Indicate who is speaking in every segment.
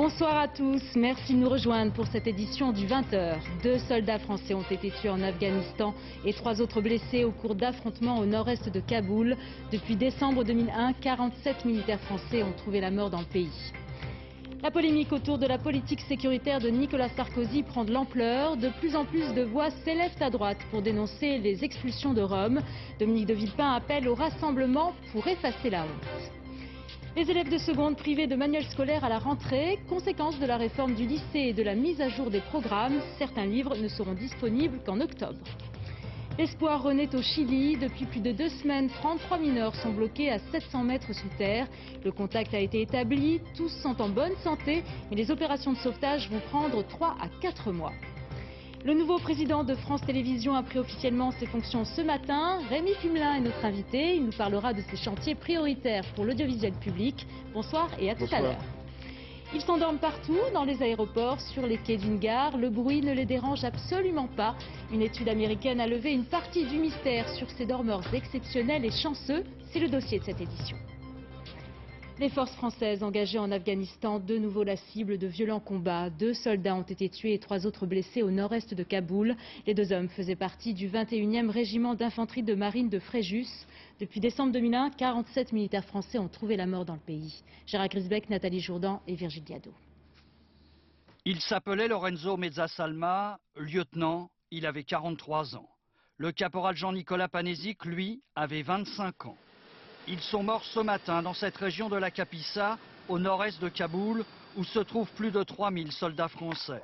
Speaker 1: Bonsoir à tous, merci de nous rejoindre pour cette édition du 20h. 2 soldats français ont été tués en Afghanistan et 3 autres blessés au cours d'affrontements au nord-est de Kaboul. Depuis décembre 2001, 47 militaires français ont trouvé la mort dans le pays. La polémique autour de la politique sécuritaire de Nicolas Sarkozy prend de l'ampleur. De plus en plus de voix s'élèvent à droite pour dénoncer les expulsions de Roms. Dominique de Villepin appelle au rassemblement pour effacer la honte. Les élèves de seconde privés de manuels scolaires à la rentrée, conséquence de la réforme du lycée et de la mise à jour des programmes, certains livres ne seront disponibles qu'en octobre. L'espoir renaît au Chili. Depuis plus de 2 semaines, 33 mineurs sont bloqués à 700 mètres sous terre. Le contact a été établi, tous sont en bonne santé, mais les opérations de sauvetage vont prendre 3 à 4 mois. Le nouveau président de France Télévisions a pris officiellement ses fonctions ce matin. Rémi Fimelin est notre invité. Il nous parlera de ses chantiers prioritaires pour l'audiovisuel public. Bonsoir et à tout à l'heure. Ils s'endorment partout, dans les aéroports, sur les quais d'une gare. Le bruit ne les dérange absolument pas. Une étude américaine a levé une partie du mystère sur ces dormeurs exceptionnels et chanceux. C'est le dossier de cette édition. Les forces françaises engagées en Afghanistan, de nouveau la cible de violents combats. 2 soldats ont été tués et 3 autres blessés au nord-est de Kaboul. Les 2 hommes faisaient partie du 21e régiment d'infanterie de marine de Fréjus. Depuis décembre 2001, 47 militaires français ont trouvé la mort dans le pays. Gérard Grisbeck, Nathalie Jourdan et Virgile Diado.
Speaker 2: Il s'appelait Lorenzo Mezzasalma, lieutenant, il avait 43 ans. Le caporal Jean-Nicolas Panésic, lui, avait 25 ans. Ils sont morts ce matin dans cette région de la Kapisa, au nord-est de Kaboul, où se trouvent plus de 3000 soldats français.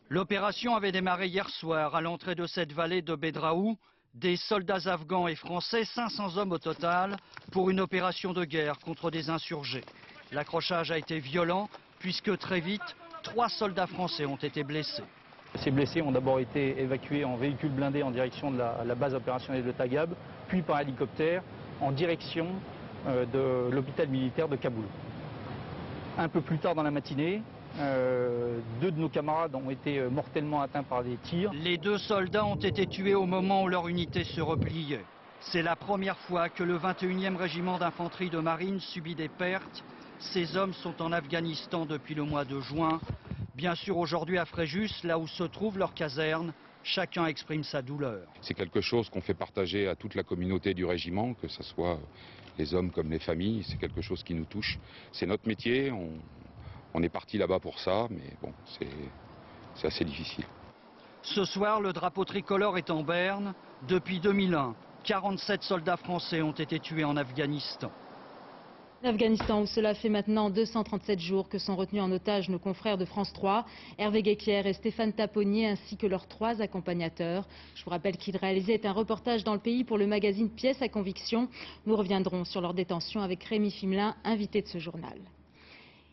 Speaker 2: L'opération avait démarré hier soir à l'entrée de cette vallée de Bedraou. Des soldats afghans et français, 500 hommes au total, pour une opération de guerre contre des insurgés. L'accrochage a été violent, puisque très vite, 3 soldats français ont été blessés.
Speaker 3: Ces blessés ont d'abord été évacués en véhicule blindé en direction de la base opérationnelle de Tagab, puis par hélicoptère en direction de l'hôpital militaire de Kaboul. Un peu plus tard dans la matinée, 2 de nos camarades ont été mortellement atteints par des tirs.
Speaker 2: Les 2 soldats ont été tués au moment où leur unité se repliait. C'est la première fois que le 21e régiment d'infanterie de marine subit des pertes. Ces hommes sont en Afghanistan depuis le mois de juin. Bien sûr, aujourd'hui à Fréjus, là où se trouve leur caserne, chacun exprime sa douleur.
Speaker 4: C'est quelque chose qu'on fait partager à toute la communauté du régiment, que ce soit les hommes comme les familles. C'est quelque chose qui nous touche. C'est notre métier, on est parti là-bas pour ça, mais bon, c'est assez difficile.
Speaker 2: Ce soir, le drapeau tricolore est en berne. Depuis 2001, 47 soldats français ont été tués en Afghanistan.
Speaker 1: L'Afghanistan où cela fait maintenant 237 jours que sont retenus en otage nos confrères de France 3, Hervé Guéquière et Stéphane Taponnier ainsi que leurs 3 accompagnateurs. Je vous rappelle qu'ils réalisaient un reportage dans le pays pour le magazine Pièces à conviction. Nous reviendrons sur leur détention avec Rémi Fimelin, invité de ce journal.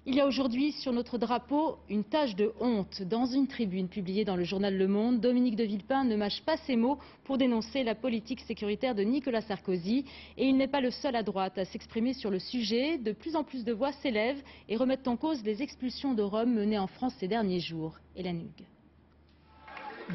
Speaker 1: Il y a aujourd'hui sur notre drapeau une tache de honte. Dans une tribune publiée dans le journal Le Monde, Dominique de Villepin ne mâche pas ses mots pour dénoncer la politique sécuritaire de Nicolas Sarkozy. Et il n'est pas le seul à droite à s'exprimer sur le sujet. De plus en plus de voix s'élèvent et remettent en cause les expulsions de Roms menées en France ces derniers jours. Hélène Hugues.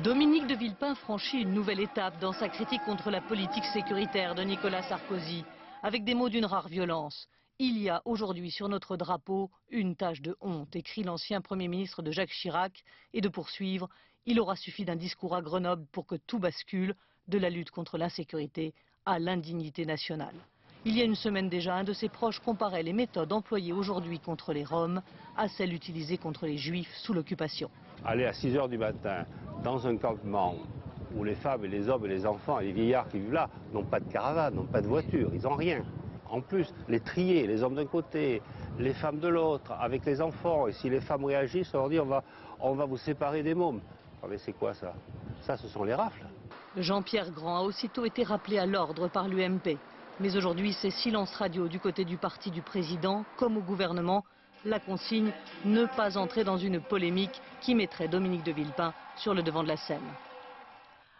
Speaker 5: Dominique de Villepin franchit une nouvelle étape dans sa critique contre la politique sécuritaire de Nicolas Sarkozy, avec des mots d'une rare violence. Il y a aujourd'hui sur notre drapeau une tache de honte, écrit l'ancien Premier ministre de Jacques Chirac, et de poursuivre, il aura suffi d'un discours à Grenoble pour que tout bascule, de la lutte contre l'insécurité à l'indignité nationale. Il y a une semaine déjà, un de ses proches comparait les méthodes employées aujourd'hui contre les Roms à celles utilisées contre les Juifs sous l'occupation.
Speaker 6: Aller à 6 h du matin dans un campement où les femmes et les hommes et les enfants et les vieillards qui vivent là n'ont pas de caravane, n'ont pas de voiture, ils n'ont rien. En plus, les trier, les hommes d'un côté, les femmes de l'autre, avec les enfants. Et si les femmes réagissent, on leur dit on va vous séparer des mômes. Mais c'est quoi ça? Ça, ce sont les rafles.
Speaker 5: Jean-Pierre Grand a aussitôt été rappelé à l'ordre par l'UMP. Mais aujourd'hui, c'est silence radio du côté du parti du président, comme au gouvernement. La consigne, ne pas entrer dans une polémique qui mettrait Dominique de Villepin sur le devant de la scène.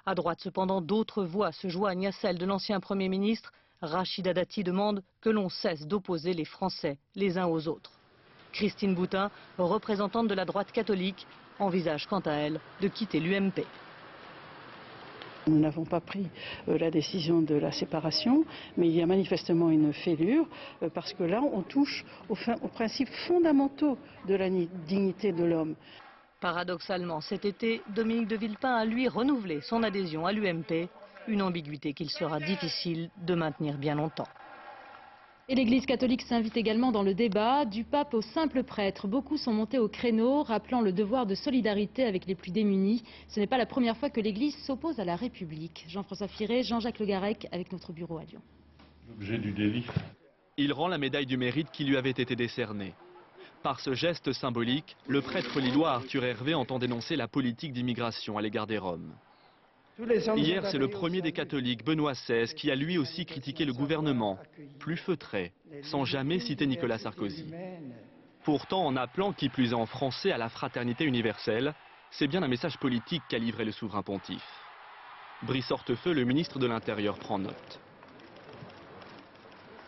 Speaker 5: À droite, cependant, d'autres voix se joignent à celles de l'ancien Premier ministre. Rachida Dati demande que l'on cesse d'opposer les Français les uns aux autres. Christine Boutin, représentante de la droite catholique, envisage quant à elle de quitter l'UMP.
Speaker 7: Nous n'avons pas pris la décision de la séparation, mais il y a manifestement une fêlure, parce que là, on touche aux principes fondamentaux de la dignité de l'homme.
Speaker 5: Paradoxalement, cet été, Dominique de Villepin a lui renouvelé son adhésion à l'UMP, une ambiguïté qu'il sera difficile de maintenir bien longtemps.
Speaker 1: Et l'Église catholique s'invite également dans le débat. Du pape au simple prêtre, beaucoup sont montés au créneau, rappelant le devoir de solidarité avec les plus démunis. Ce n'est pas la première fois que l'Église s'oppose à la République. Jean-François Firé, Jean-Jacques Le Garec avec notre bureau à Lyon.
Speaker 8: L'objet du délit.
Speaker 9: Il rend la médaille du mérite qui lui avait été décernée. Par ce geste symbolique, le prêtre lillois Arthur Hervé entend dénoncer la politique d'immigration à l'égard des Roms. Hier, c'est le premier des catholiques, Benoît XVI, qui a lui aussi critiqué le gouvernement, plus feutré, sans jamais citer Nicolas Sarkozy. Pourtant, en appelant, qui plus est en français, à la fraternité universelle, c'est bien un message politique qu'a livré le souverain pontife. Brice Hortefeux, le ministre de l'Intérieur, prend note.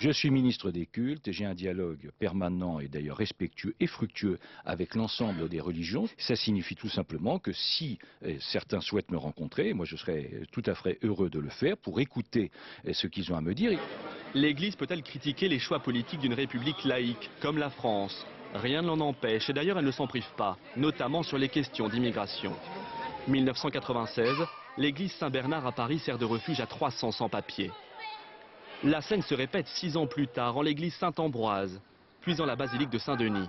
Speaker 10: Je suis ministre des cultes et j'ai un dialogue permanent et d'ailleurs respectueux et fructueux avec l'ensemble des religions. Ça signifie tout simplement que si certains souhaitent me rencontrer, moi je serai tout à fait heureux de le faire pour écouter ce qu'ils ont à me dire.
Speaker 9: L'Église peut-elle critiquer les choix politiques d'une république laïque, comme la France? Rien ne l'en empêche et d'ailleurs elle ne s'en prive pas, notamment sur les questions d'immigration. 1996, l'église Saint-Bernard à Paris sert de refuge à 300 sans-papiers. La scène se répète 6 ans plus tard en l'église Saint-Ambroise, puis dans la basilique de Saint-Denis.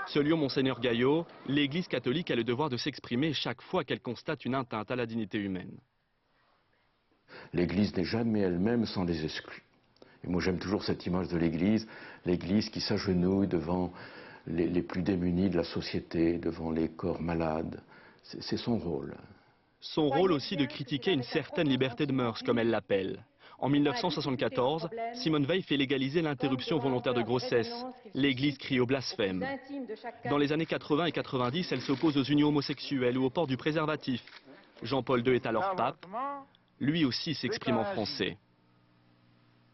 Speaker 9: Ce lieu, Monseigneur Gaillot, l'église catholique a le devoir de s'exprimer chaque fois qu'elle constate une atteinte à la dignité humaine.
Speaker 11: L'église n'est jamais elle-même sans les exclus. Et moi j'aime toujours cette image de l'église qui s'agenouille devant les plus démunis de la société, devant les corps malades. C'est son rôle.
Speaker 9: Son rôle aussi de critiquer une certaine liberté de mœurs, comme elle l'appelle. En 1974, Simone Veil fait légaliser l'interruption volontaire de grossesse. L'Église crie au blasphème. Dans les années 80 et 90, elle s'oppose aux unions homosexuelles ou au port du préservatif. Jean-Paul II est alors pape. Lui aussi s'exprime en français.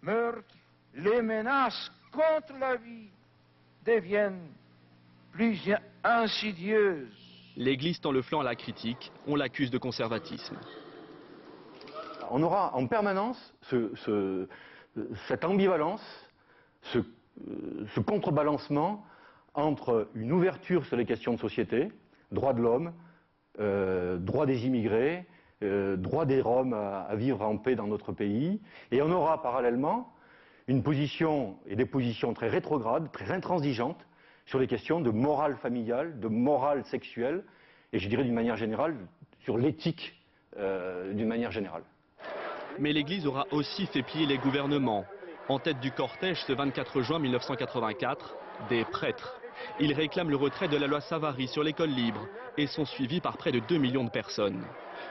Speaker 12: Meurtre, les menaces contre la vie deviennent plus insidieuses.
Speaker 9: L'Église tend le flanc à la critique. On l'accuse de conservatisme.
Speaker 6: On aura en permanence cette ambivalence, ce contrebalancement entre une ouverture sur les questions de société, droits de l'homme, droits des immigrés, droits des Roms à vivre en paix dans notre pays, et on aura parallèlement une position et des positions très rétrogrades, très intransigeantes sur les questions de morale familiale, de morale sexuelle, et je dirais d'une manière générale, sur l'éthique d'une manière générale.
Speaker 9: Mais l'Église aura aussi fait plier les gouvernements. En tête du cortège ce 24 juin 1984, des prêtres. Ils réclament le retrait de la loi Savary sur l'école libre et sont suivis par près de 2 millions de personnes.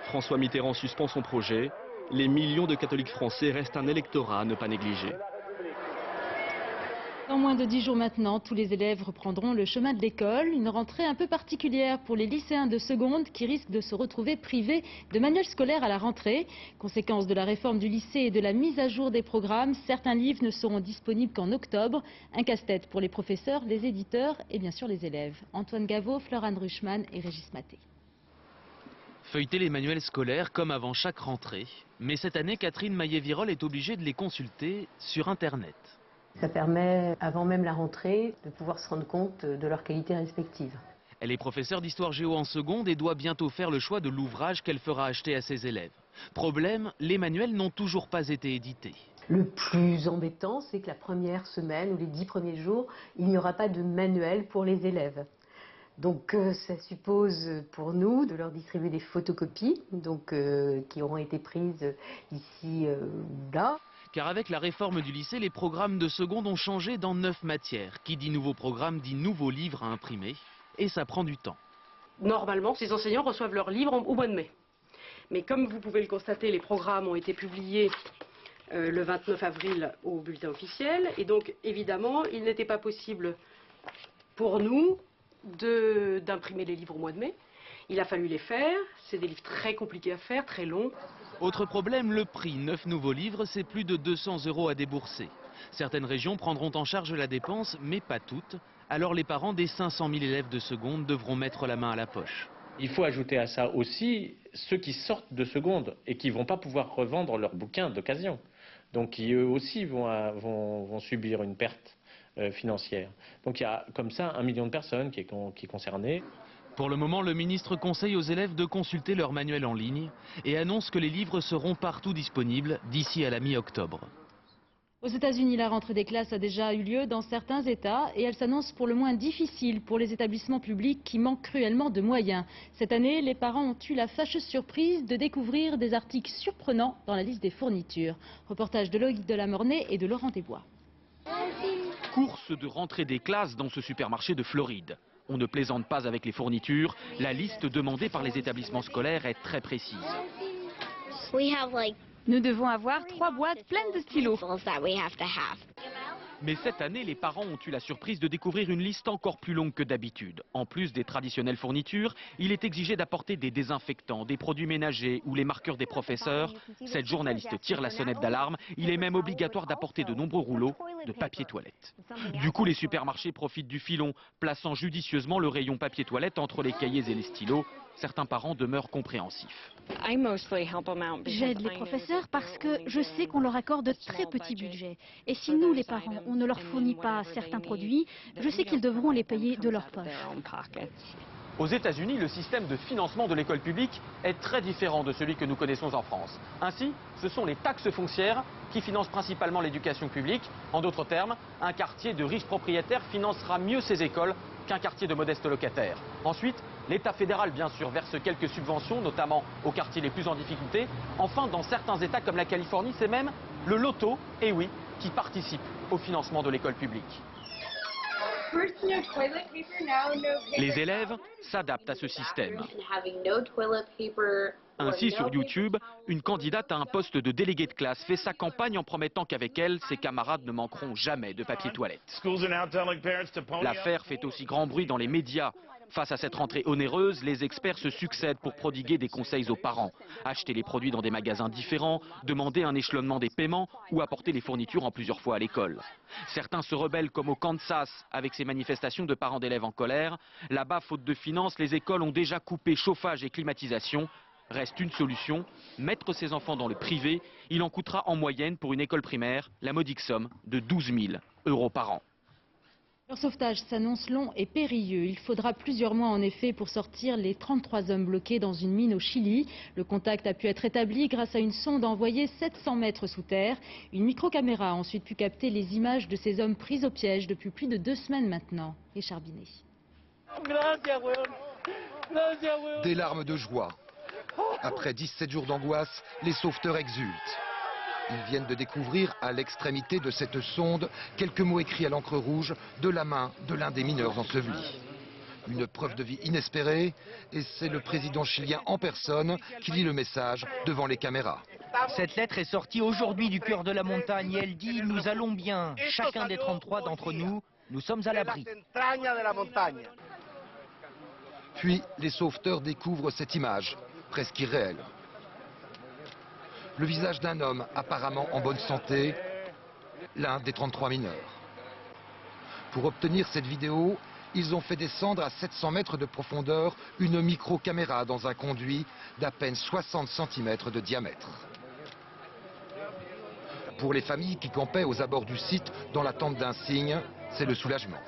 Speaker 9: François Mitterrand suspend son projet. Les millions de catholiques français restent un électorat à ne pas négliger.
Speaker 1: Dans moins de 10 jours maintenant, tous les élèves reprendront le chemin de l'école. Une rentrée un peu particulière pour les lycéens de seconde qui risquent de se retrouver privés de manuels scolaires à la rentrée. Conséquence de la réforme du lycée et de la mise à jour des programmes, certains livres ne seront disponibles qu'en octobre. Un casse-tête pour les professeurs, les éditeurs et bien sûr les élèves. Antoine Gaveau, Florane Ruchmann et Régis Maté.
Speaker 13: Feuilleter les manuels scolaires comme avant chaque rentrée. Mais cette année, Catherine Maillet-Virol est obligée de les consulter sur Internet.
Speaker 14: Ça permet, avant même la rentrée, de pouvoir se rendre compte de leurs qualités respectives.
Speaker 13: Elle est professeure d'histoire géo en seconde et doit bientôt faire le choix de l'ouvrage qu'elle fera acheter à ses élèves. Problème, les manuels n'ont toujours pas été édités.
Speaker 14: Le plus embêtant, c'est que la première semaine ou les 10 premiers jours, il n'y aura pas de manuel pour les élèves. Donc ça suppose pour nous de leur distribuer des photocopies qui auront été prises ici ou là.
Speaker 13: Car avec la réforme du lycée, les programmes de seconde ont changé dans 9 matières. Qui dit nouveau programme dit nouveaux livres à imprimer. Et ça prend du temps.
Speaker 15: Normalement, ces enseignants reçoivent leurs livres au mois de mai. Mais comme vous pouvez le constater, les programmes ont été publiés le 29 avril au bulletin officiel. Et donc, évidemment, il n'était pas possible pour nous d'imprimer les livres au mois de mai. Il a fallu les faire. C'est des livres très compliqués à faire, très longs.
Speaker 13: Autre problème, le prix. 9 nouveaux livres, c'est plus de 200 € à débourser. Certaines régions prendront en charge la dépense, mais pas toutes. Alors les parents des 500 000 élèves de seconde devront mettre la main à la poche.
Speaker 16: Il faut ajouter à ça aussi ceux qui sortent de seconde et qui ne vont pas pouvoir revendre leurs bouquins d'occasion. Donc qui eux aussi vont subir une perte financière. Donc il y a comme ça 1 million de personnes qui est concernées.
Speaker 13: Pour le moment, le ministre conseille aux élèves de consulter leur manuel en ligne et annonce que les livres seront partout disponibles d'ici à la mi-octobre.
Speaker 1: Aux États-Unis, la rentrée des classes a déjà eu lieu dans certains États et elle s'annonce pour le moins difficile pour les établissements publics qui manquent cruellement de moyens. Cette année, les parents ont eu la fâcheuse surprise de découvrir des articles surprenants dans la liste des fournitures. Reportage de Loïc Delamornay et de Laurent Desbois.
Speaker 13: Course de rentrée des classes dans ce supermarché de Floride. On ne plaisante pas avec les fournitures. La liste demandée par les établissements scolaires est très précise.
Speaker 17: Nous devons avoir 3 boîtes pleines de stylos.
Speaker 13: Mais cette année, les parents ont eu la surprise de découvrir une liste encore plus longue que d'habitude. En plus des traditionnelles fournitures, il est exigé d'apporter des désinfectants, des produits ménagers ou les marqueurs des professeurs. Cette journaliste tire la sonnette d'alarme. Il est même obligatoire d'apporter de nombreux rouleaux de papier toilette. Du coup, les supermarchés profitent du filon, plaçant judicieusement le rayon papier toilette entre les cahiers et les stylos. Certains parents demeurent compréhensifs.
Speaker 17: J'aide les professeurs parce que je sais qu'on leur accorde de très petits budgets. Et si nous, les parents, on ne leur fournit pas certains produits, je sais qu'ils devront les payer de leur poche.
Speaker 9: Aux États-Unis, le système de financement de l'école publique est très différent de celui que nous connaissons en France. Ainsi, ce sont les taxes foncières qui financent principalement l'éducation publique. En d'autres termes, un quartier de riches propriétaires financera mieux ses écoles qu'un quartier de modestes locataires. Ensuite, l'État fédéral, bien sûr, verse quelques subventions, notamment aux quartiers les plus en difficulté. Enfin, dans certains États comme la Californie, c'est même le loto, et oui, qui participe au financement de l'école publique. Les élèves s'adaptent à ce système. Ainsi, sur YouTube, une candidate à un poste de délégué de classe fait sa campagne en promettant qu'avec elle, ses camarades ne manqueront jamais de papier toilette. L'affaire fait aussi grand bruit dans les médias. Face à cette rentrée onéreuse, les experts se succèdent pour prodiguer des conseils aux parents. Acheter les produits dans des magasins différents, demander un échelonnement des paiements ou apporter les fournitures en plusieurs fois à l'école. Certains se rebellent comme au Kansas avec ces manifestations de parents d'élèves en colère. Là-bas, faute de finances, les écoles ont déjà coupé chauffage et climatisation. Reste une solution, mettre ses enfants dans le privé. Il en coûtera en moyenne pour une école primaire la modique somme de 12 000 € par an.
Speaker 1: Leur sauvetage s'annonce long et périlleux. Il faudra plusieurs mois en effet pour sortir les 33 hommes bloqués dans une mine au Chili. Le contact a pu être établi grâce à une sonde envoyée 700 mètres sous terre. Une microcaméra a ensuite pu capter les images de ces hommes pris au piège depuis plus de 2 semaines maintenant. Richard Binet.
Speaker 18: Des larmes de joie. Après 17 jours d'angoisse, les sauveteurs exultent. Ils viennent de découvrir à l'extrémité de cette sonde quelques mots écrits à l'encre rouge de la main de l'un des mineurs ensevelis. Une preuve de vie inespérée et c'est le président chilien en personne qui lit le message devant les caméras.
Speaker 19: Cette lettre est sortie aujourd'hui du cœur de la montagne et elle dit « Nous allons bien, chacun des 33 d'entre nous, nous sommes à l'abri ».
Speaker 18: Puis les sauveteurs découvrent cette image, presque irréelle. Le visage d'un homme apparemment en bonne santé, l'un des 33 mineurs. Pour obtenir cette vidéo, ils ont fait descendre à 700 mètres de profondeur une micro-caméra dans un conduit d'à peine 60 cm de diamètre. Pour les familles qui campaient aux abords du site dans l'attente d'un signe, c'est le soulagement.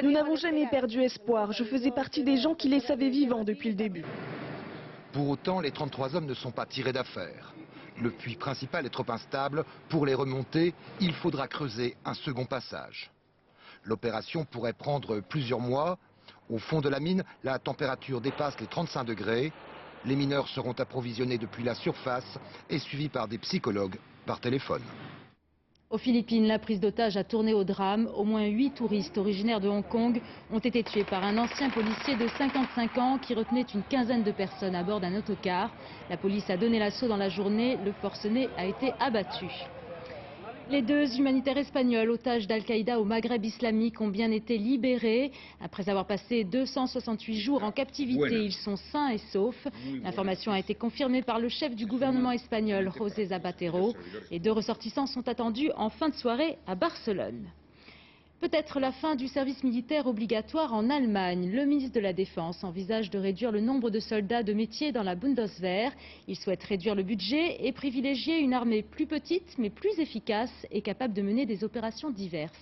Speaker 20: Nous n'avons jamais perdu espoir. Je faisais partie des gens qui les savaient vivants depuis le début.
Speaker 18: Pour autant, les 33 hommes ne sont pas tirés d'affaire. Le puits principal est trop instable. Pour les remonter, il faudra creuser un second passage. L'opération pourrait prendre plusieurs mois. Au fond de la mine, la température dépasse les 35 degrés. Les mineurs seront approvisionnés depuis la surface et suivis par des psychologues par téléphone.
Speaker 1: Aux Philippines, la prise d'otage a tourné au drame. Au moins 8 touristes originaires de Hong Kong ont été tués par un ancien policier de 55 ans qui retenait une quinzaine de personnes à bord d'un autocar. La police a donné l'assaut dans la journée. Le forcené a été abattu. Les 2 humanitaires espagnols, otages d'Al-Qaïda au Maghreb islamique, ont bien été libérés. Après avoir passé 268 jours en captivité, ils sont sains et saufs. L'information a été confirmée par le chef du gouvernement espagnol, José Zapatero. Les 2 ressortissants sont attendus en fin de soirée à Barcelone. Peut-être la fin du service militaire obligatoire en Allemagne. Le ministre de la Défense envisage de réduire le nombre de soldats de métier dans la Bundeswehr. Il souhaite réduire le budget et privilégier une armée plus petite mais plus efficace et capable de mener des opérations diverses.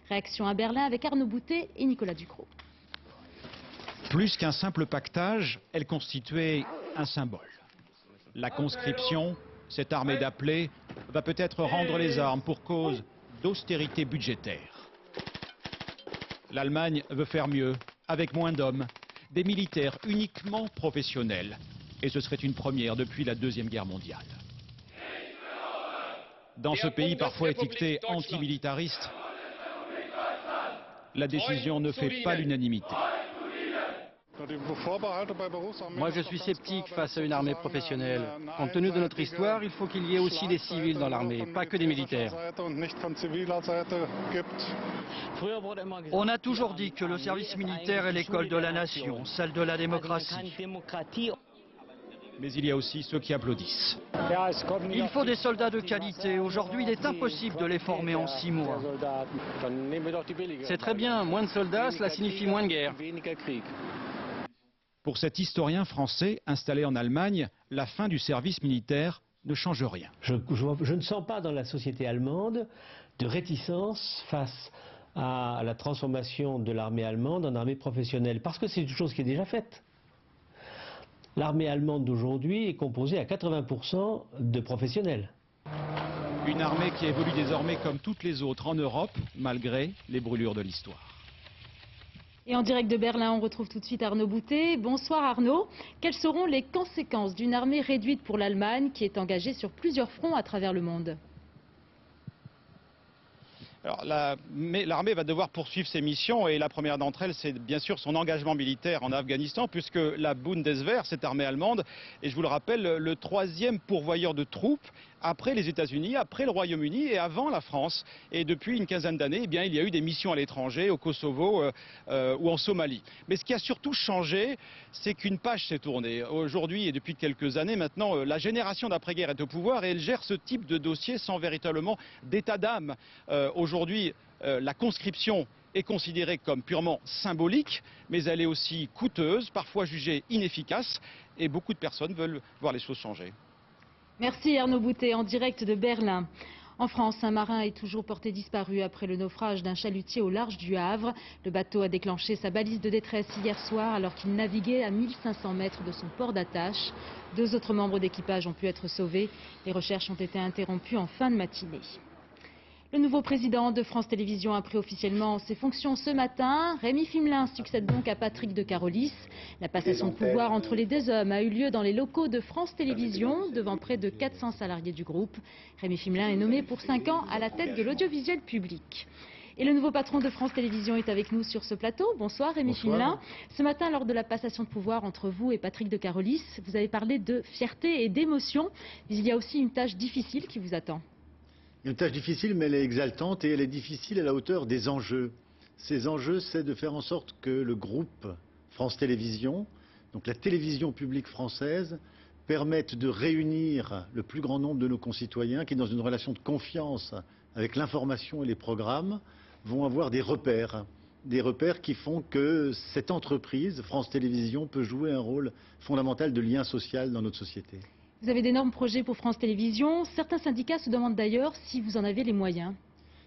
Speaker 1: Réaction à Berlin avec Arnaud Boutet et Nicolas Ducrot.
Speaker 21: Plus qu'un simple pactage, elle constituait un symbole. La conscription, cette armée d'appelés, va peut-être rendre les armes pour cause d'austérité budgétaire. L'Allemagne veut faire mieux, avec moins d'hommes, des militaires uniquement professionnels. Et ce serait une première depuis la Deuxième Guerre mondiale. Dans ce pays parfois étiqueté antimilitariste, la décision ne fait pas l'unanimité.
Speaker 22: Moi, je suis sceptique face à une armée professionnelle. Compte tenu de notre histoire, il faut qu'il y ait aussi des civils dans l'armée, pas que des militaires.
Speaker 2: On a toujours dit que le service militaire est l'école de la nation, celle de la démocratie.
Speaker 21: Mais il y a aussi ceux qui applaudissent.
Speaker 2: Il faut des soldats de qualité. Aujourd'hui, il est impossible de les former en 6 mois.
Speaker 22: C'est très bien, moins de soldats, cela signifie moins de guerre.
Speaker 21: Pour cet historien français installé en Allemagne, la fin du service militaire ne change rien.
Speaker 23: Je ne sens pas dans la société allemande de réticence face à la transformation de l'armée allemande en armée professionnelle, parce que c'est une chose qui est déjà faite. L'armée allemande d'aujourd'hui est composée à 80% de professionnels.
Speaker 21: Une armée qui évolue désormais comme toutes les autres en Europe, malgré les brûlures de l'histoire.
Speaker 1: Et en direct de Berlin, on retrouve tout de suite Arnaud Boutet. Bonsoir Arnaud. Quelles seront les conséquences d'une armée réduite pour l'Allemagne qui est engagée sur plusieurs fronts à travers le monde ?
Speaker 21: Alors, l'armée va devoir poursuivre ses missions et la première d'entre elles, c'est bien sûr son engagement militaire en Afghanistan, puisque la Bundeswehr, cette armée allemande, est, je vous le rappelle, le 3e pourvoyeur de troupes après les États-Unis, après le Royaume-Uni et avant la France. Et depuis une quinzaine d'années, eh bien, il y a eu des missions à l'étranger, au Kosovo ou en Somalie. Mais ce qui a surtout changé, c'est qu'une page s'est tournée. Aujourd'hui et depuis quelques années maintenant, la génération d'après-guerre est au pouvoir et elle gère ce type de dossier sans véritablement d'état d'âme. Aujourd'hui, la conscription est considérée comme purement symbolique, mais elle est aussi coûteuse, parfois jugée inefficace, et beaucoup de personnes veulent voir les choses changer.
Speaker 1: Merci Arnaud Boutet, en direct de Berlin. En France, un marin est toujours porté disparu après le naufrage d'un chalutier au large du Havre. Le bateau a déclenché sa balise de détresse hier soir alors qu'il naviguait à 1500 mètres de son port d'attache. 2 autres membres d'équipage ont pu être sauvés. Les recherches ont été interrompues en fin de matinée. Le nouveau président de France Télévisions a pris officiellement ses fonctions ce matin. Rémi Fimelin succède donc à Patrick de Carolis. La passation de pouvoir entre les 2 hommes a eu lieu dans les locaux de France Télévisions, devant près de 400 salariés du groupe. Rémi Fimelin est nommé pour 5 ans à la tête de l'audiovisuel public. Et le nouveau patron de France Télévisions est avec nous sur ce plateau. Bonsoir Rémi Fimelin. Ce matin, lors de la passation de pouvoir entre vous et Patrick de Carolis, vous avez parlé de fierté et d'émotion. Mais il y a aussi une tâche difficile qui vous attend.
Speaker 24: Une tâche difficile, mais elle est exaltante et elle est difficile à la hauteur des enjeux. Ces enjeux, c'est de faire en sorte que le groupe France Télévisions, donc la télévision publique française, permette de réunir le plus grand nombre de nos concitoyens qui, dans une relation de confiance avec l'information et les programmes, vont avoir des repères qui font que cette entreprise, France Télévisions, peut jouer un rôle fondamental de lien social dans notre société.
Speaker 1: Vous avez d'énormes projets pour France Télévisions. Certains syndicats se demandent d'ailleurs si vous en avez les moyens.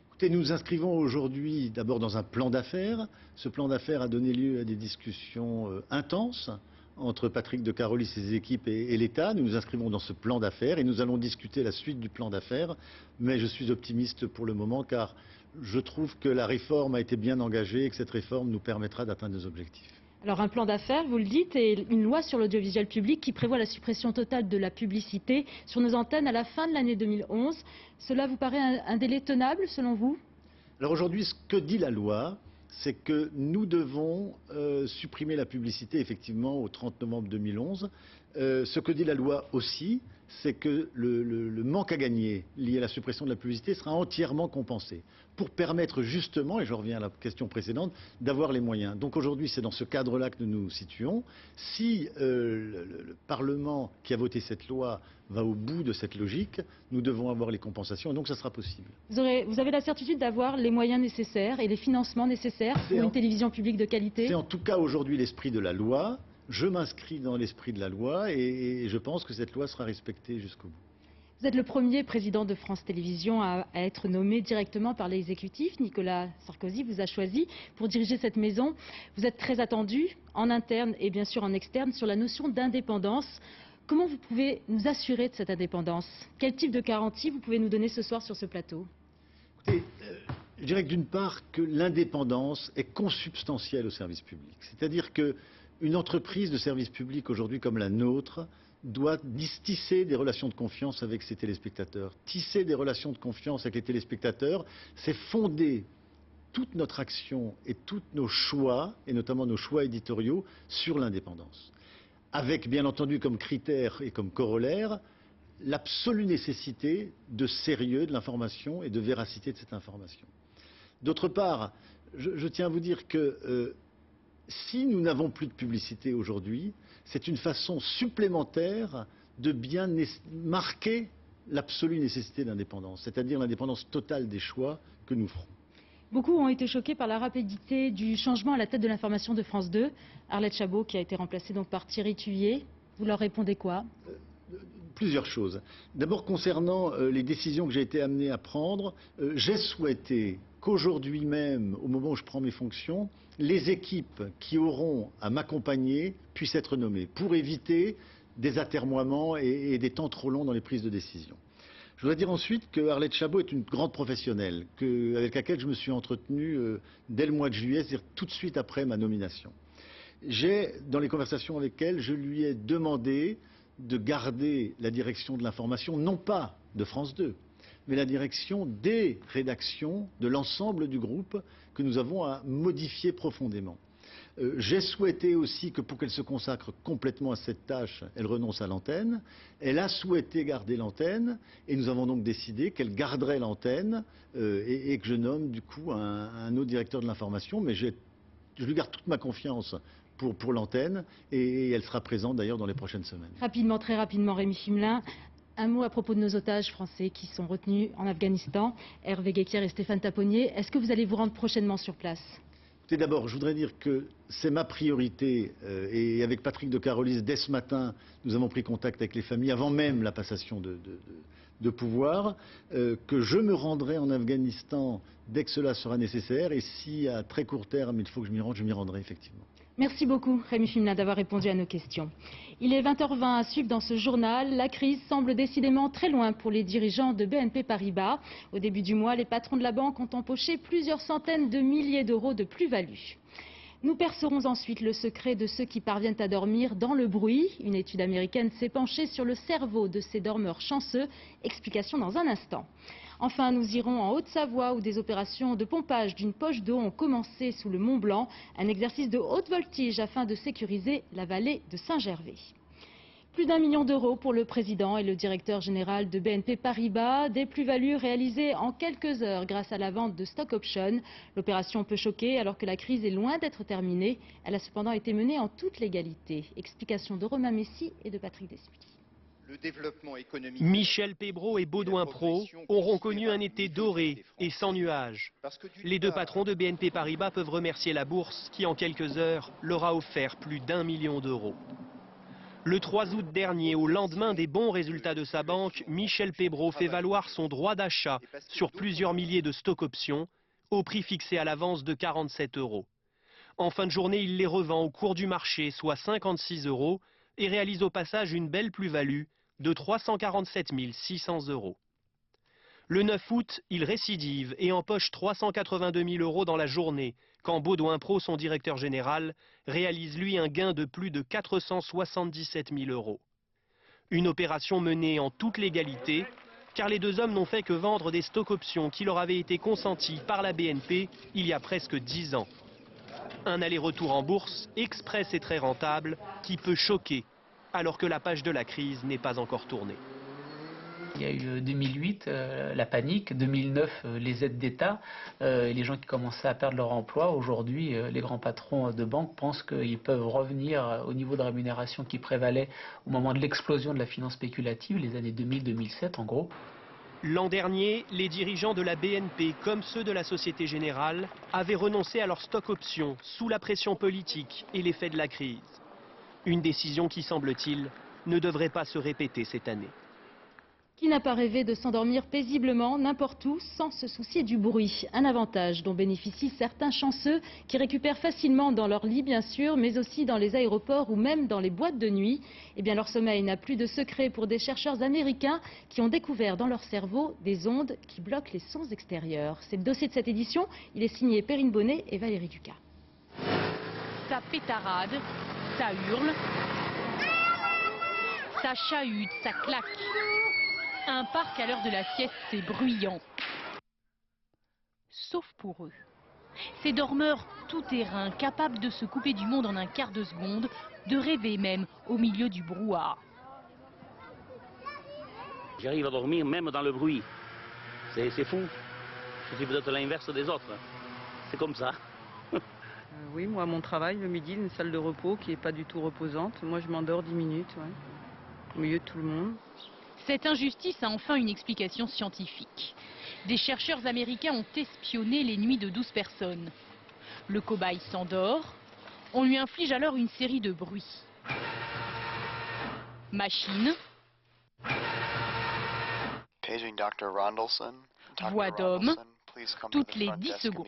Speaker 24: Écoutez, nous nous inscrivons aujourd'hui d'abord dans un plan d'affaires. Ce plan d'affaires a donné lieu à des discussions intenses entre Patrick de Carolis et ses équipes et l'État. Nous nous inscrivons dans ce plan d'affaires et nous allons discuter la suite du plan d'affaires. Mais je suis optimiste pour le moment car je trouve que la réforme a été bien engagée et que cette réforme nous permettra d'atteindre nos objectifs.
Speaker 1: Alors un plan d'affaires, vous le dites, et une loi sur l'audiovisuel public qui prévoit la suppression totale de la publicité sur nos antennes à la fin de l'année 2011. Cela vous paraît un délai tenable selon vous?
Speaker 24: Alors aujourd'hui, ce que dit la loi, c'est que nous devons supprimer la publicité effectivement au 30 novembre 2011. Ce que dit la loi aussi, c'est que le manque à gagner lié à la suppression de la publicité sera entièrement compensé pour permettre justement, et je reviens à la question précédente, d'avoir les moyens. Donc aujourd'hui, c'est dans ce cadre-là que nous nous situons. Si le Parlement qui a voté cette loi va au bout de cette logique, nous devons avoir les compensations et donc ça sera possible.
Speaker 1: Vous avez la certitude d'avoir les moyens nécessaires et les financements nécessaires pour une télévision publique de qualité?
Speaker 24: C'est en tout cas aujourd'hui l'esprit de la loi. Je m'inscris dans l'esprit de la loi et je pense que cette loi sera respectée jusqu'au bout.
Speaker 1: Vous êtes le premier président de France Télévisions à être nommé directement par l'exécutif. Nicolas Sarkozy vous a choisi pour diriger cette maison. Vous êtes très attendu en interne et bien sûr en externe sur la notion d'indépendance. Comment vous pouvez nous assurer de cette indépendance? Quel type de garantie vous pouvez nous donner ce soir sur ce plateau?
Speaker 24: Écoutez, je dirais que d'une part que l'indépendance est consubstantielle au service public. C'est-à-dire qu'une entreprise de service public aujourd'hui comme la nôtre doit tisser des relations de confiance avec ses téléspectateurs. Tisser des relations de confiance avec les téléspectateurs, c'est fonder toute notre action et tous nos choix, et notamment nos choix éditoriaux, sur l'indépendance. Avec bien entendu comme critère et comme corollaire l'absolue nécessité de sérieux de l'information et de véracité de cette information. D'autre part, je tiens à vous dire que si nous n'avons plus de publicité aujourd'hui, c'est une façon supplémentaire de bien marquer l'absolue nécessité d'indépendance, c'est-à-dire l'indépendance totale des choix que nous ferons.
Speaker 1: Beaucoup ont été choqués par la rapidité du changement à la tête de l'information de France 2. Arlette Chabot qui a été remplacée donc par Thierry Thuillier. Vous leur répondez quoi?
Speaker 24: Plusieurs choses. D'abord concernant les décisions que j'ai été amené à prendre, j'ai souhaité qu'aujourd'hui même, au moment où je prends mes fonctions, les équipes qui auront à m'accompagner puissent être nommées pour éviter des atermoiements et des temps trop longs dans les prises de décision. Je voudrais dire ensuite que Arlette Chabot est une grande professionnelle avec laquelle je me suis entretenu dès le mois de juillet, c'est-à-dire tout de suite après ma nomination. Dans les conversations avec elle, je lui ai demandé de garder la direction de l'information, non pas de France 2, mais la direction des rédactions de l'ensemble du groupe que nous avons à modifier profondément. J'ai souhaité aussi que pour qu'elle se consacre complètement à cette tâche, elle renonce à l'antenne. Elle a souhaité garder l'antenne et nous avons donc décidé qu'elle garderait l'antenne et que je nomme du coup un autre directeur de l'information. Mais je lui garde toute ma confiance pour l'antenne et elle sera présente d'ailleurs dans les prochaines semaines.
Speaker 1: Rapidement, très rapidement, Rémi Fimelin. Un mot à propos de nos otages français qui sont retenus en Afghanistan, Hervé Guéquière et Stéphane Taponnier. Est-ce que vous allez vous rendre prochainement sur place?
Speaker 24: D'abord, je voudrais dire que c'est ma priorité et avec Patrick de Carolis, dès ce matin, nous avons pris contact avec les familles avant même la passation de pouvoir, que je me rendrai en Afghanistan dès que cela sera nécessaire et si à très court terme il faut que je m'y rendrai effectivement.
Speaker 1: Merci beaucoup Rémi Fimelin d'avoir répondu à nos questions. Il est 20h20 à suivre dans ce journal. La crise semble décidément très loin pour les dirigeants de BNP Paribas. Au début du mois, les patrons de la banque ont empoché plusieurs centaines de milliers d'euros de plus-value. Nous percerons ensuite le secret de ceux qui parviennent à dormir dans le bruit. Une étude américaine s'est penchée sur le cerveau de ces dormeurs chanceux. Explication dans un instant. Enfin, nous irons en Haute-Savoie où des opérations de pompage d'une poche d'eau ont commencé sous le Mont Blanc. Un exercice de haute voltige afin de sécuriser la vallée de Saint-Gervais. Plus d'1 million d'euros pour le président et le directeur général de BNP Paribas. Des plus-values réalisées en quelques heures grâce à la vente de stock options. L'opération peut choquer alors que la crise est loin d'être terminée. Elle a cependant été menée en toute légalité. Explication de Romain Messi et de Patrick Desplis.
Speaker 3: Michel Pébro et Baudouin Pro auront connu un été doré et sans nuages. Les deux patrons de BNP Paribas peuvent remercier la bourse qui, en quelques heures, leur a offert plus d'1 million d'euros. Le 3 août dernier, au lendemain des bons résultats de sa banque, Michel Pébro fait valoir son droit d'achat sur plusieurs milliers de stock options au prix fixé à l'avance de 47 euros. En fin de journée, il les revend au cours du marché, soit 56 euros, et réalise au passage une belle plus-value de 347 600 euros. Le 9 août, il récidive et empoche 382 000 euros dans la journée, quand Baudouin Pro, son directeur général, réalise lui un gain de plus de 477 000 euros. Une opération menée en toute légalité, car les deux hommes n'ont fait que vendre des stocks options qui leur avaient été consentis par la BNP il y a presque 10 ans. Un aller-retour en bourse, express et très rentable, qui peut choquer, alors que la page de la crise n'est pas encore tournée.
Speaker 4: Il y a eu 2008, la panique, 2009, les aides d'État, les gens qui commençaient à perdre leur emploi. Aujourd'hui, les grands patrons de banque pensent qu'ils peuvent revenir au niveau de rémunération qui prévalait au moment de l'explosion de la finance spéculative, les années 2000-2007 en gros.
Speaker 3: L'an dernier, les dirigeants de la BNP, comme ceux de la Société Générale, avaient renoncé à leur stock options sous la pression politique et l'effet de la crise. Une décision qui, semble-t-il, ne devrait pas se répéter cette année.
Speaker 1: Qui n'a pas rêvé de s'endormir paisiblement n'importe où sans se soucier du bruit? Un avantage dont bénéficient certains chanceux qui récupèrent facilement dans leur lit bien sûr, mais aussi dans les aéroports ou même dans les boîtes de nuit. Eh bien leur sommeil n'a plus de secret pour des chercheurs américains qui ont découvert dans leur cerveau des ondes qui bloquent les sons extérieurs. C'est le dossier de cette édition, il est signé Perrine Bonnet et Valérie Ducas.
Speaker 5: Ça pétarade, ça hurle, ça chahute, ça claque. Un parc à l'heure de la sieste, c'est bruyant. Sauf pour eux. Ces dormeurs tout-terrain, capables de se couper du monde en un quart de seconde, de rêver même au milieu du brouhaha.
Speaker 7: J'arrive à dormir même dans le bruit. C'est fou. Si vous êtes l'inverse des autres. C'est comme ça.
Speaker 8: Oui, moi, mon travail, le midi, une salle de repos qui n'est pas du tout reposante. Moi, je m'endors 10 minutes, ouais, au milieu de tout le monde.
Speaker 5: Cette injustice a enfin une explication scientifique. Des chercheurs américains ont espionné les nuits de 12 personnes. Le cobaye s'endort. On lui inflige alors une série de bruits. Machine. Voix d'homme. Toutes les 10 secondes.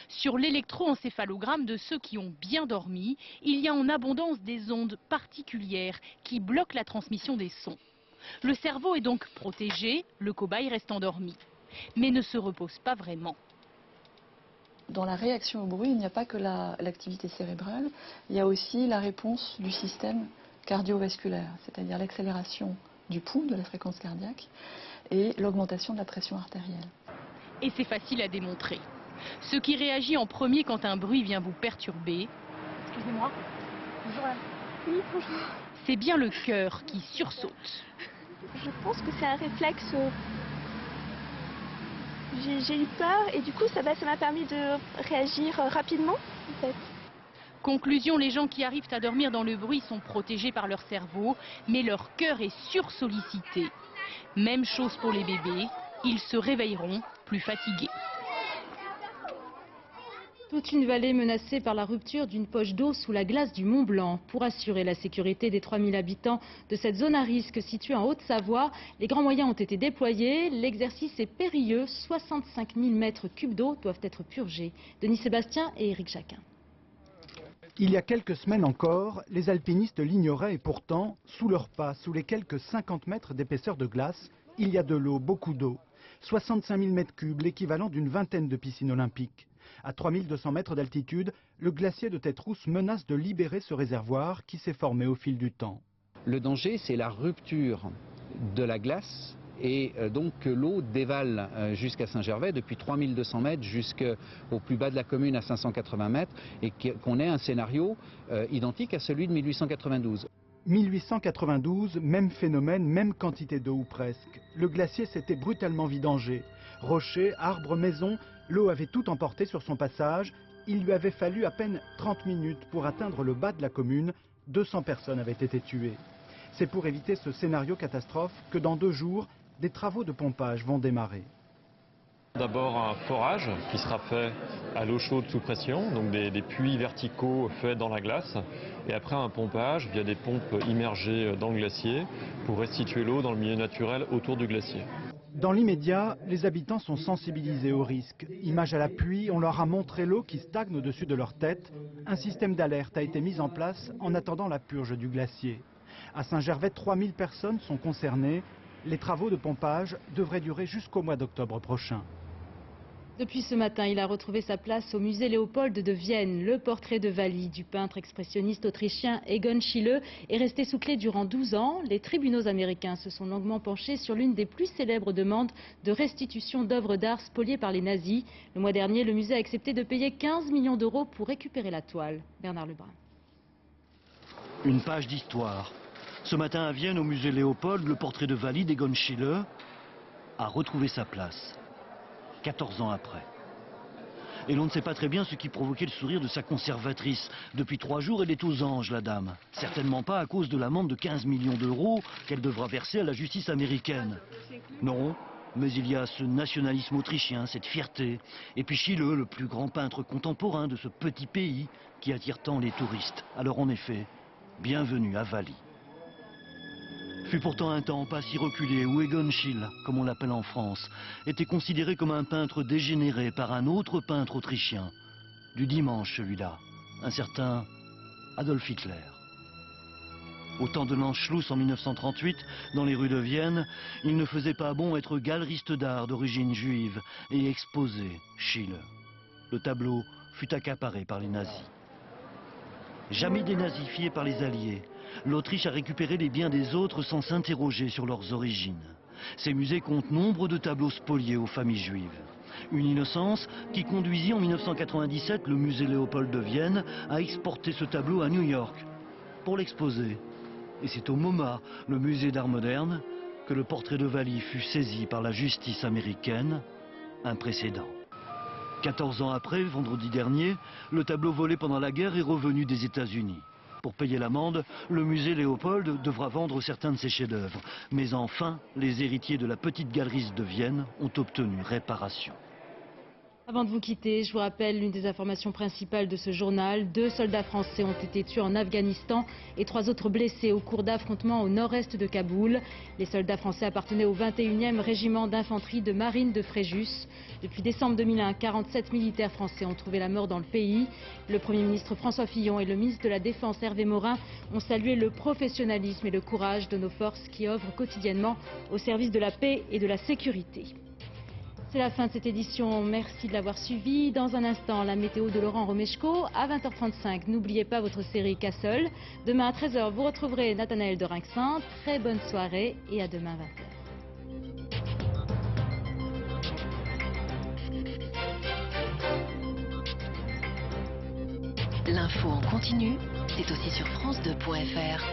Speaker 5: Sur l'électroencéphalogramme de ceux qui ont bien dormi, il y a en abondance des ondes particulières qui bloquent la transmission des sons. Le cerveau est donc protégé, le cobaye reste endormi, mais ne se repose pas vraiment.
Speaker 25: Dans la réaction au bruit, il n'y a pas que l'activité cérébrale, il y a aussi la réponse du système cardiovasculaire, c'est-à-dire l'accélération du pouls, de la fréquence cardiaque, et l'augmentation de la pression artérielle.
Speaker 5: Et c'est facile à démontrer. Ce qui réagit en premier quand un bruit vient vous perturber,
Speaker 26: excusez-moi, bonjour là. Oui, bonjour.
Speaker 5: C'est bien le cœur qui sursaute.
Speaker 26: Je pense que c'est un réflexe. J'ai eu peur et du coup ça m'a permis de réagir rapidement en fait.
Speaker 5: Conclusion, les gens qui arrivent à dormir dans le bruit sont protégés par leur cerveau, mais leur cœur est sursollicité. Même chose pour les bébés, ils se réveilleront plus fatigués.
Speaker 1: Toute une vallée menacée par la rupture d'une poche d'eau sous la glace du Mont Blanc. Pour assurer la sécurité des 3000 habitants de cette zone à risque située en Haute-Savoie, les grands moyens ont été déployés. L'exercice est périlleux. 65 000 mètres cubes d'eau doivent être purgés. Denis Sébastien et Éric Jacquin.
Speaker 27: Il y a quelques semaines encore, les alpinistes l'ignoraient et pourtant, sous leurs pas, sous les quelques 50 mètres d'épaisseur de glace, il y a de l'eau, beaucoup d'eau. 65 000 mètres cubes, l'équivalent d'une vingtaine de piscines olympiques. À 3200 mètres d'altitude, le glacier de Tête-Rousse menace de libérer ce réservoir qui s'est formé au fil du temps.
Speaker 28: Le danger, c'est la rupture de la glace et donc que l'eau dévale jusqu'à Saint-Gervais, depuis 3200 mètres jusqu'au plus bas de la commune à 580 mètres, et qu'on ait un scénario identique à celui de 1892.
Speaker 27: 1892, même phénomène, même quantité d'eau ou presque. Le glacier s'était brutalement vidangé. Rochers, arbres, maisons, l'eau avait tout emporté sur son passage. Il lui avait fallu à peine 30 minutes pour atteindre le bas de la commune. 200 personnes avaient été tuées. C'est pour éviter ce scénario catastrophe que dans 2 jours, des travaux de pompage vont démarrer.
Speaker 29: D'abord un forage qui sera fait à l'eau chaude sous pression, donc des puits verticaux faits dans la glace, et après un pompage via des pompes immergées dans le glacier pour restituer l'eau dans le milieu naturel autour du glacier.
Speaker 27: Dans l'immédiat, les habitants sont sensibilisés au risque. Image à l'appui, on leur a montré l'eau qui stagne au-dessus de leur tête. Un système d'alerte a été mis en place en attendant la purge du glacier. À Saint-Gervais, 3000 personnes sont concernées. Les travaux de pompage devraient durer jusqu'au mois d'octobre prochain.
Speaker 1: Depuis ce matin, il a retrouvé sa place au musée Léopold de Vienne. Le portrait de Wally du peintre expressionniste autrichien Egon Schiele est resté sous clé durant 12 ans. Les tribunaux américains se sont longuement penchés sur l'une des plus célèbres demandes de restitution d'œuvres d'art spoliées par les nazis. Le mois dernier, le musée a accepté de payer 15 millions d'euros pour récupérer la toile. Bernard Lebrun.
Speaker 2: Une page d'histoire,
Speaker 6: Ce matin à Vienne, au musée Léopold, le portrait de Wally d'Egon Schiele a retrouvé sa place, 14 ans après. Et l'on ne sait pas très bien ce qui provoquait le sourire de sa conservatrice. Depuis 3 jours, elle est aux anges, la dame. Certainement pas à cause de l'amende de 15 millions d'euros qu'elle devra verser à la justice américaine. Non, mais il y a ce nationalisme autrichien, cette fierté. Et puis Schiele, le plus grand peintre contemporain de ce petit pays qui attire tant les touristes. Alors en effet, bienvenue à Wally. Fut pourtant un temps pas si reculé où Egon Schiele, comme on l'appelle en France, était considéré comme un peintre dégénéré par un autre peintre autrichien. Du dimanche celui-là, un certain Adolf Hitler. Au temps de l'Anschluss en 1938, dans les rues de Vienne, il ne faisait pas bon être galeriste d'art d'origine juive et exposer Schiele. Le tableau fut accaparé par les nazis. Jamais dénazifié par les Alliés, l'Autriche a récupéré les biens des autres sans s'interroger sur leurs origines. Ces musées comptent nombre de tableaux spoliés aux familles juives. Une innocence qui conduisit en 1997 le musée Léopold de Vienne à exporter ce tableau à New York pour l'exposer. Et c'est au MoMA, le musée d'art moderne, que le portrait de Wally fut saisi par la justice américaine, un précédent. 14 ans après, vendredi dernier, le tableau volé pendant la guerre est revenu des États-Unis. Pour payer l'amende, le musée Léopold devra vendre certains de ses chefs-d'œuvre. Mais enfin, les héritiers de la petite galerie de Vienne ont obtenu réparation.
Speaker 1: Avant de vous quitter, je vous rappelle l'une des informations principales de ce journal. 2 soldats français ont été tués en Afghanistan et 3 autres blessés au cours d'affrontements au nord-est de Kaboul. Les soldats français appartenaient au 21e régiment d'infanterie de marine de Fréjus. Depuis décembre 2001, 47 militaires français ont trouvé la mort dans le pays. Le Premier ministre François Fillon et le ministre de la Défense Hervé Morin ont salué le professionnalisme et le courage de nos forces qui œuvrent quotidiennement au service de la paix et de la sécurité. C'est la fin de cette édition, merci de l'avoir suivi. Dans un instant, la météo de Laurent Romeshko à 20h35. N'oubliez pas votre série Castle. Demain à 13h, vous retrouverez Nathanaël de Rinxin. Très bonne soirée et à demain 20h.
Speaker 10: L'info en continu, c'est aussi sur France2.fr.